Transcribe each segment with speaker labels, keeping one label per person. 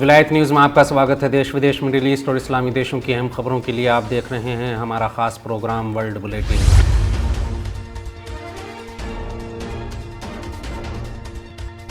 Speaker 1: विलायत न्यूज़ में आपका स्वागत है। देश विदेश, मिडिल ईस्ट और इस्लामी देशों की अहम खबरों के लिए आप देख रहे हैं हमारा खास प्रोग्राम वर्ल्ड बुलेटिन।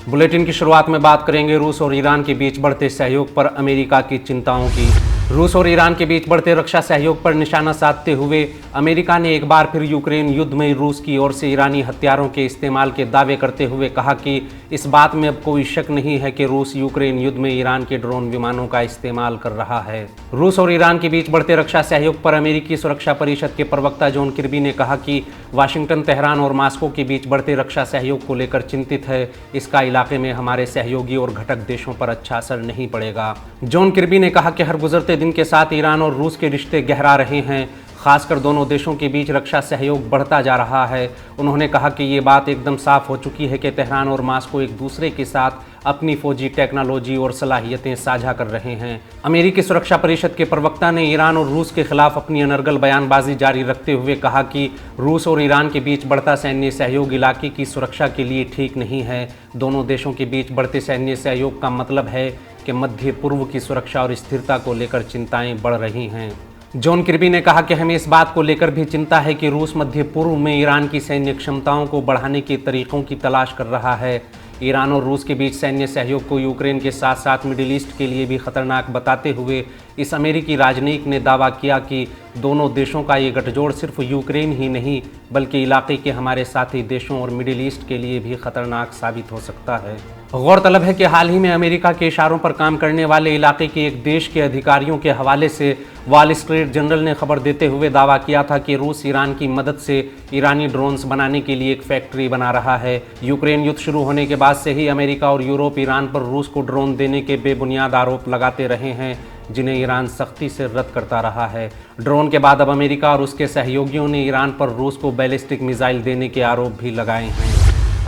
Speaker 1: बुलेटिन की शुरुआत में बात करेंगे रूस और ईरान के बीच बढ़ते सहयोग पर अमेरिका की चिंताओं की। रूस और ईरान के बीच बढ़ते रक्षा सहयोग पर निशाना साधते हुए अमेरिका ने एक बार फिर यूक्रेन युद्ध में रूस की ओर से ईरानी हथियारों के इस्तेमाल के दावे करते हुए कहा कि इस बात में अब कोई शक नहीं है कि रूस यूक्रेन युद्ध में ईरान के ड्रोन विमानों का इस्तेमाल कर रहा है। रूस और ईरान के बीच बढ़ते रक्षा सहयोग पर अमेरिकी सुरक्षा परिषद के प्रवक्ता जॉन किर्बी ने कहा कि वाशिंगटन, तेहरान और मास्को के बीच बढ़ते रक्षा सहयोग को लेकर चिंतित है। इसका इलाके में हमारे सहयोगी और घटक देशों पर अच्छा असर नहीं पड़ेगा। जॉन किर्बी ने कहा कि हर गुजरते दिन के साथ ईरान और रूस के रिश्ते गहरा रहे हैं, खासकर दोनों देशों के बीच रक्षा सहयोग बढ़ता जा रहा है। उन्होंने कहा कि ये बात एकदम साफ हो चुकी है कि तेहरान और मास्को एक दूसरे के साथ अपनी फौजी टेक्नोलॉजी और सलाहियतें साझा कर रहे हैं। अमेरिकी सुरक्षा परिषद के प्रवक्ता ने ईरान और रूस के खिलाफ अपनी अनर्गल बयानबाजी जारी रखते हुए कहा कि रूस और ईरान के बीच बढ़ता सैन्य सहयोग इलाके की सुरक्षा के लिए ठीक नहीं है। दोनों देशों के बीच बढ़ते सैन्य सहयोग का मतलब है कि मध्य पूर्व की सुरक्षा और स्थिरता को लेकर चिंताएं बढ़ रही हैं। जॉन किर्बी ने कहा कि हमें इस बात को लेकर भी चिंता है कि रूस मध्य पूर्व में ईरान की सैन्य क्षमताओं को बढ़ाने के तरीकों की तलाश कर रहा है। ईरान और रूस के बीच सैन्य सहयोग को यूक्रेन के साथ साथ मिडिल ईस्ट के लिए भी खतरनाक बताते हुए इस अमेरिकी राजनयिक ने दावा किया कि दोनों देशों का ये गठजोड़ सिर्फ यूक्रेन ही नहीं बल्कि इलाके के हमारे साथी देशों और मिडिल ईस्ट के लिए भी खतरनाक साबित हो सकता है। गौरतलब है कि हाल ही में अमेरिका के इशारों पर काम करने वाले इलाके के एक देश के अधिकारियों के हवाले से वॉल स्ट्रीट जर्नल ने खबर देते हुए दावा किया था कि रूस ईरान की मदद से ईरानी ड्रोन्स बनाने के लिए एक फैक्ट्री बना रहा है। यूक्रेन युद्ध शुरू होने के बाद से ही अमेरिका और यूरोप ईरान पर रूस को ड्रोन देने के बेबुनियाद आरोप लगाते रहे हैं, जिन्हें ईरान सख्ती से रद्द करता रहा है। ड्रोन के बाद अब अमेरिका और उसके सहयोगियों ने ईरान पर रूस को बैलिस्टिक मिसाइल देने के आरोप भी लगाए हैं।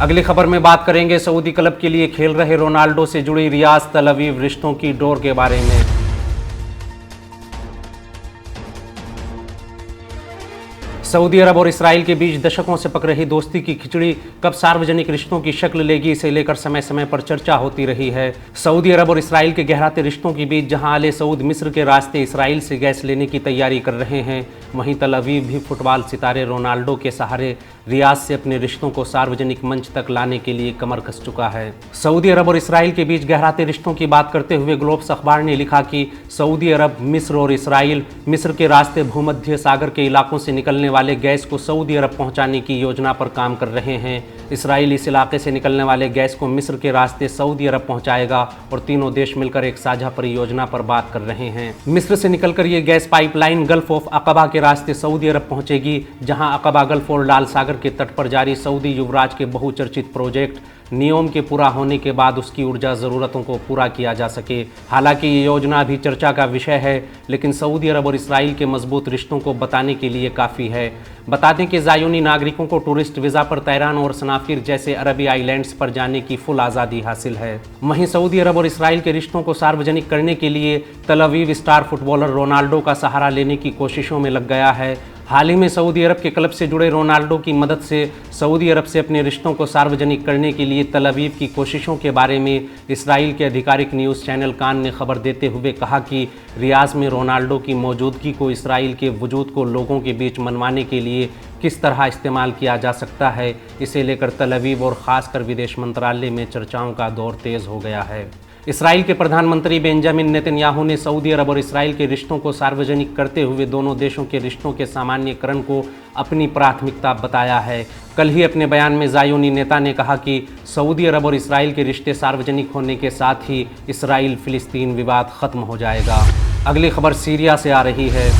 Speaker 1: अगली खबर में बात करेंगे सऊदी क्लब के लिए खेल रहे रोनाल्डो से जुड़ी रियाद तल अवीव रिश्तों की डोर के बारे में। सऊदी अरब और इसराइल के बीच दशकों से पक रही दोस्ती की खिचड़ी कब सार्वजनिक रिश्तों की शक्ल लेगी, इसे लेकर समय समय पर चर्चा होती रही है। सऊदी अरब और इसराइल के गहराते रिश्तों के बीच जहां आले सऊद मिस्र के रास्ते इसराइल से गैस लेने की तैयारी कर रहे हैं, वहीं तल अवीव भी फुटबॉल सितारे रोनाल्डो के सहारे रियाद से अपने रिश्तों को सार्वजनिक मंच तक लाने के लिए कमर कस चुका है। सऊदी अरब और इसराइल के बीच गहराते रिश्तों की बात करते हुए ग्लोब्स अखबार ने लिखा कि सऊदी अरब, मिस्र और इसराइल मिस्र के रास्ते भूमध्य सागर के इलाकों से निकलने वाले गैस को सऊदी अरब पहुंचाने की योजना पर काम कर रहे हैं। इसराइल इस इलाके से निकलने वाले गैस को मिस्र के रास्ते सऊदी अरब पहुंचाएगा और तीनों देश मिलकर एक साझा परियोजना पर बात कर रहे हैं। मिस्र से निकलकर ये गैस पाइपलाइन गल्फ ऑफ अकबा के रास्ते सऊदी अरब पहुंचेगी, जहां अकबा गल्फ और लाल सागर के तट पर जारी सऊदी युवराज के बहुचर्चित प्रोजेक्ट नियोम के पूरा होने के बाद उसकी ऊर्जा ज़रूरतों को पूरा किया जा सके। हालांकि ये योजना अभी चर्चा का विषय है, लेकिन सऊदी अरब और इसराइल के मजबूत रिश्तों को बताने के लिए काफ़ी है। बता दें कि ज़ायोनी नागरिकों को टूरिस्ट वीज़ा पर तेहरान और सनाफिर जैसे अरबी आइलैंड्स पर जाने की फुल आज़ादी हासिल है। वहीं सऊदी अरब और इसराइल के रिश्तों को सार्वजनिक करने के लिए तल अवीव स्टार फुटबॉलर रोनाल्डो का सहारा लेने की कोशिशों में लग गया है। हाल ही में सऊदी अरब के क्लब से जुड़े रोनाल्डो की मदद से सऊदी अरब से अपने रिश्तों को सार्वजनिक करने के लिए तल अवीव की कोशिशों के बारे में इसराइल के आधिकारिक न्यूज़ चैनल कान ने खबर देते हुए कहा कि रियाद में रोनाल्डो की मौजूदगी को इसराइल के वजूद को लोगों के बीच मनवाने के लिए किस तरह इस्तेमाल किया जा सकता है, इसे लेकर तल अवीव और ख़ासकर विदेश मंत्रालय में चर्चाओं का दौर तेज़ हो गया है। इसराइल के प्रधानमंत्री बेंजामिन नेतन्याहू ने सऊदी अरब और इसराइल के रिश्तों को सार्वजनिक करते हुए दोनों देशों के रिश्तों के सामान्यकरण को अपनी प्राथमिकता बताया है। कल ही अपने बयान में ज़ायोनी नेता ने कहा कि सऊदी अरब और इसराइल के रिश्ते सार्वजनिक होने के साथ ही इसराइल फ़िलिस्तीन विवाद ख़त्म हो जाएगा। अगली खबर सीरिया से आ रही है।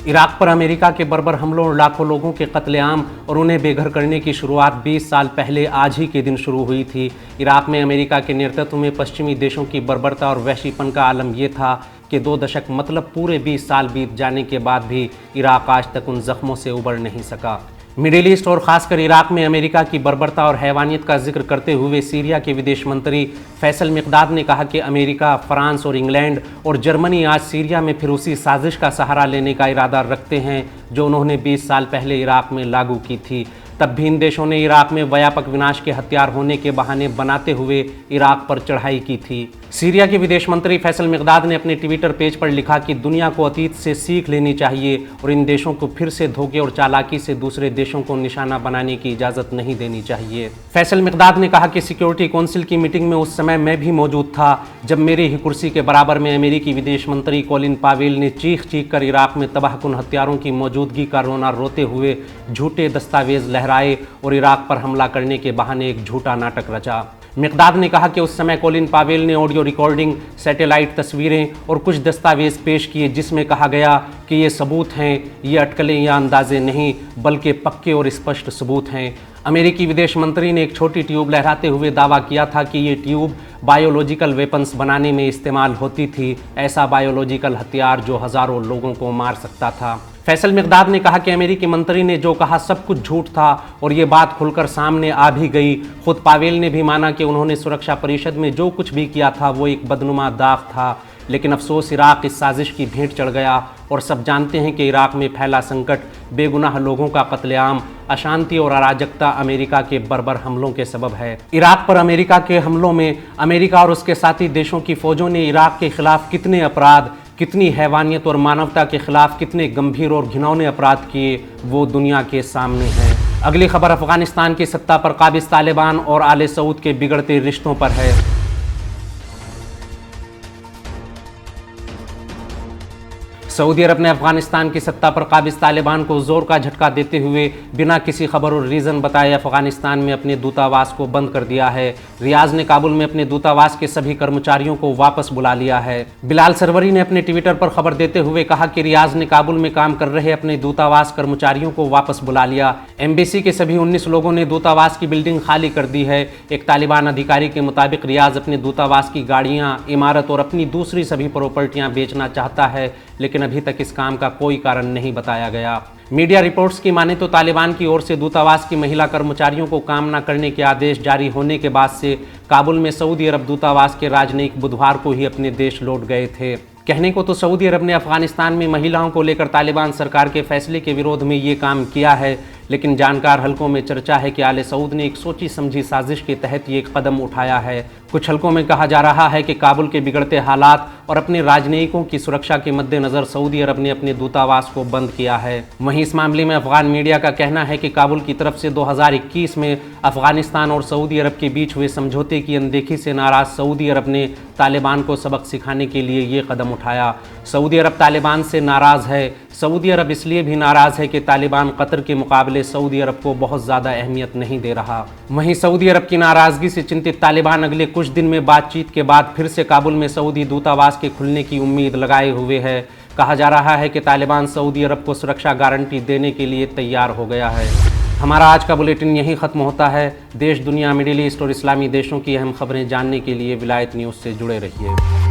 Speaker 1: इराक पर अमेरिका के बर्बर हमलों और लाखों लोगों के कत्लेआम और उन्हें बेघर करने की शुरुआत 20 साल पहले आज ही के दिन शुरू हुई थी। इराक में अमेरिका के नेतृत्व में पश्चिमी देशों की बर्बरता और वहशीपन का आलम यह था कि 2 दशक मतलब पूरे 20 साल बीत जाने के बाद भी इराक आज तक उन जख्मों से उबर नहीं सका। मिडिल ईस्ट और ख़ासकर इराक में अमेरिका की बर्बरता और हैवानियत का जिक्र करते हुए सीरिया के विदेश मंत्री फैसल मिक़दाद ने कहा कि अमेरिका, फ्रांस और इंग्लैंड और जर्मनी आज सीरिया में फिर उसी साजिश का सहारा लेने का इरादा रखते हैं जो उन्होंने 20 साल पहले इराक में लागू की थी। तब भी इन देशों ने इराक में व्यापक विनाश के हथियार होने के बहाने बनाते हुए इराक पर चढ़ाई की थी। सीरिया के विदेश मंत्री फैसल मिक़दाद ने अपने ट्विटर पेज पर लिखा कि दुनिया को अतीत से सीख लेनी चाहिए और इन देशों को फिर से धोखे और चालाकी से दूसरे देशों को निशाना बनाने की इजाज़त नहीं देनी चाहिए। फैसल मिक़दाद ने कहा कि सिक्योरिटी काउंसिल की मीटिंग में उस समय मैं भी मौजूद था जब मेरी ही कुर्सी के बराबर में अमेरिकी विदेश मंत्री कोलिन पावेल ने चीख कर इराक में तबाहकुन हथियारों की मौजूदगी का रोना रोते हुए झूठे दस्तावेज लहराए और इराक पर हमला करने के बहाने एक झूठा नाटक रचा। मिक़दाद ने कहा कि उस समय कोलिन पावेल ने ऑडियो रिकॉर्डिंग, सैटेलाइट तस्वीरें और कुछ दस्तावेज पेश किए जिसमें कहा गया कि ये सबूत हैं, ये अटकलें या अंदाजे नहीं बल्कि पक्के और स्पष्ट सबूत हैं। अमेरिकी विदेश मंत्री ने एक छोटी ट्यूब लहराते हुए दावा किया था कि ये ट्यूब बायोलॉजिकल वेपन्स बनाने में इस्तेमाल होती थी, ऐसा बायोलॉजिकल हथियार जो हज़ारों लोगों को मार सकता था। फैसल मिक़दाद ने कहा कि अमेरिकी मंत्री ने जो कहा सब कुछ झूठ था और ये बात खुलकर सामने आ भी गई। खुद पावेल ने भी माना कि उन्होंने सुरक्षा परिषद में जो कुछ भी किया था वो एक बदनुमा दाग था, लेकिन अफसोस इराक इस साजिश की भेंट चढ़ गया और सब जानते हैं कि इराक में फैला संकट, बेगुनाह लोगों का कत्लेआम, अशांति और अराजकता अमेरिका के बर्बर हमलों के सबब है। इराक पर अमेरिका के हमलों में अमेरिका और उसके साथी देशों की फौजों ने इराक के खिलाफ कितने अपराध, कितनी हैवानियत और मानवता के खिलाफ कितने गंभीर और घिनौने अपराध किए वो दुनिया के सामने है। अगली खबर अफगानिस्तान की सत्ता पर काबिज तालिबान और आले सऊद के बिगड़ते रिश्तों पर है। सऊदी अरब ने अफगानिस्तान की सत्ता पर काबिज तालिबान को जोर का झटका देते हुए बिना किसी खबर और रीज़न बताए अफगानिस्तान में अपने दूतावास को बंद कर दिया है। रियाज ने काबुल में अपने दूतावास के सभी कर्मचारियों को वापस बुला लिया है। बिलाल सरवरी ने अपने ट्विटर पर खबर देते हुए कहा कि रियाज ने काबुल में काम कर रहे अपने दूतावास कर्मचारियों को वापस बुला लिया। एम्बेसी के सभी 19 लोगों ने दूतावास की बिल्डिंग खाली कर दी है। एक तालिबान अधिकारी के मुताबिक रियाज अपने दूतावास की गाड़ियां, इमारत और अपनी दूसरी सभी प्रॉपर्टियां बेचना चाहता है, लेकिन अभी तक इस काम का कोई कारण नहीं बताया गया। मीडिया रिपोर्ट्स की माने तो तालिबान की ओर से दूतावास की महिला कर्मचारियों को काम न करने के आदेश जारी होने के बाद से काबुल में सऊदी अरब दूतावास के राजनयिक बुधवार को ही अपने देश लौट गए थे। कहने को तो सऊदी अरब ने अफगानिस्तान में महिलाओं को लेकर तालिबान सरकार के फैसले के विरोध में ये काम किया है, लेकिन जानकार हलकों में चर्चा है कि आले सऊद ने एक सोची समझी साजिश के तहत ये कदम उठाया है। कुछ हलकों में कहा जा रहा है कि काबुल के बिगड़ते हालात और अपने राजनयिकों की सुरक्षा के मद्देनज़र सऊदी अरब ने अपने दूतावास को बंद किया है। वहीं इस मामले में अफगान मीडिया का कहना है कि काबुल की तरफ से 2021 में अफगानिस्तान और सऊदी अरब के बीच हुए समझौते की अनदेखी से नाराज सऊदी अरब ने तालिबान को सबक सिखाने के लिए ये कदम उठाया। सऊदी अरब तालिबान से नाराज़ है। सऊदी अरब इसलिए भी नाराज़ है कि तालिबान कतर के मुकाबले सऊदी अरब को बहुत ज़्यादा अहमियत नहीं दे रहा। वहीं सऊदी अरब की नाराज़गी से चिंतित तालिबान अगले कुछ दिन में बातचीत के बाद फिर से काबुल में सऊदी दूतावास के खुलने की उम्मीद लगाए हुए है। कहा जा रहा है कि तालिबान सऊदी अरब को सुरक्षा गारंटी देने के लिए तैयार हो गया है। हमारा आज का बुलेटिन यहीं ख़त्म होता है। देश, दुनिया, मिडिल ईस्ट और इस्लामी देशों की अहम खबरें जानने के लिए विलायत न्यूज़ से जुड़े रहिए।